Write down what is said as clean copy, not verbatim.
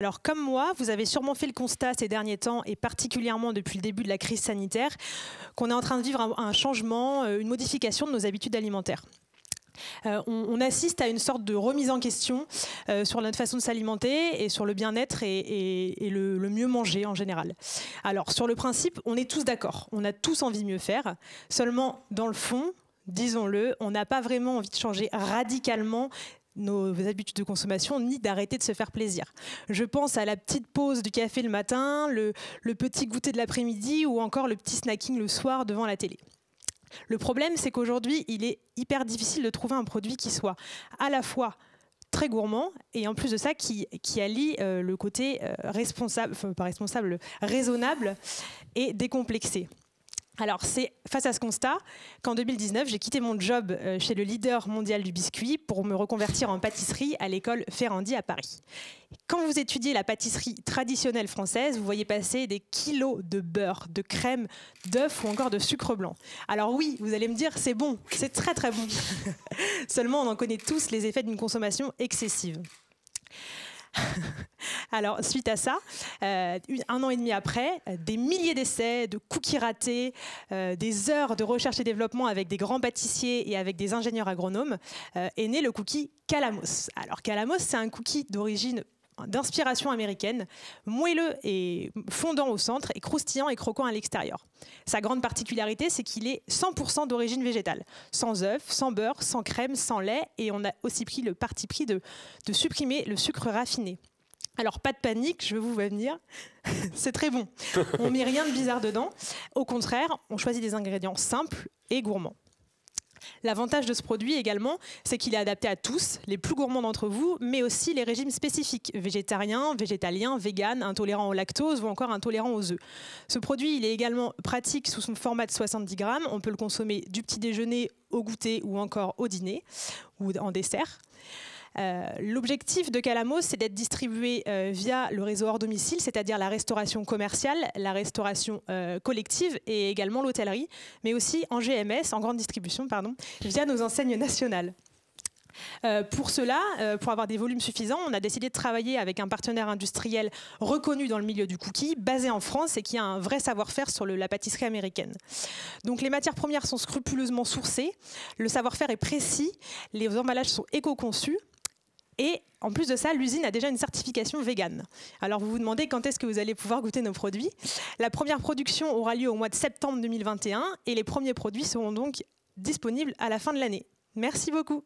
Alors comme moi, vous avez sûrement fait le constat ces derniers temps, et particulièrement depuis le début de la crise sanitaire, qu'on est en train de vivre un changement, une modification de nos habitudes alimentaires. On assiste à une sorte de remise en question sur notre façon de s'alimenter et sur le bien-être et le mieux manger en général. Alors sur le principe, on est tous d'accord, on a tous envie de mieux faire, seulement dans le fond, disons-le, on n'a pas vraiment envie de changer radicalement nos habitudes de consommation, ni d'arrêter de se faire plaisir. Je pense à la petite pause du café le matin, le petit goûter de l'après-midi ou encore le petit snacking le soir devant la télé. Le problème, c'est qu'aujourd'hui, il est hyper difficile de trouver un produit qui soit à la fois très gourmand et en plus de ça, qui allie le côté raisonnable et décomplexé. Alors, c'est face à ce constat qu'en 2019, j'ai quitté mon job chez le leader mondial du biscuit pour me reconvertir en pâtisserie à l'école Ferrandi à Paris. Quand vous étudiez la pâtisserie traditionnelle française, vous voyez passer des kilos de beurre, de crème, d'œufs ou encore de sucre blanc. Alors oui, vous allez me dire, c'est bon, c'est très très bon. Seulement, on en connaît tous les effets d'une consommation excessive. Alors, suite à ça, 1 an et demi après, des milliers d'essais, de cookies ratés, des heures de recherche et développement avec des grands pâtissiers et avec des ingénieurs agronomes, est né le cookie Calamos. Alors, Calamos, c'est un cookie d'inspiration américaine, moelleux et fondant au centre et croustillant et croquant à l'extérieur. Sa grande particularité, c'est qu'il est 100% d'origine végétale, sans œufs, sans beurre, sans crème, sans lait, et on a aussi pris le parti pris de supprimer le sucre raffiné. Alors pas de panique, je vais vous prévenir, c'est très bon. On ne met rien de bizarre dedans, au contraire, on choisit des ingrédients simples et gourmands. L'avantage de ce produit également, c'est qu'il est adapté à tous, les plus gourmands d'entre vous, mais aussi les régimes spécifiques, végétariens, végétaliens, véganes, intolérants au lactose ou encore intolérants aux œufs. Ce produit, il est également pratique sous son format de 70 grammes. On peut le consommer du petit déjeuner au goûter ou encore au dîner ou en dessert. L'objectif de Calamos, c'est d'être distribué via le réseau hors domicile, c'est-à-dire la restauration commerciale, la restauration collective et également l'hôtellerie, mais aussi en GMS, en grande distribution, via nos enseignes nationales. Pour cela, pour avoir des volumes suffisants, on a décidé de travailler avec un partenaire industriel reconnu dans le milieu du cookie, basé en France et qui a un vrai savoir-faire sur la pâtisserie américaine. Donc les matières premières sont scrupuleusement sourcées, le savoir-faire est précis, les emballages sont éco-conçus. Et en plus de ça, l'usine a déjà une certification végane. Alors vous vous demandez quand est-ce que vous allez pouvoir goûter nos produits. La première production aura lieu au mois de septembre 2021 et les premiers produits seront donc disponibles à la fin de l'année. Merci beaucoup.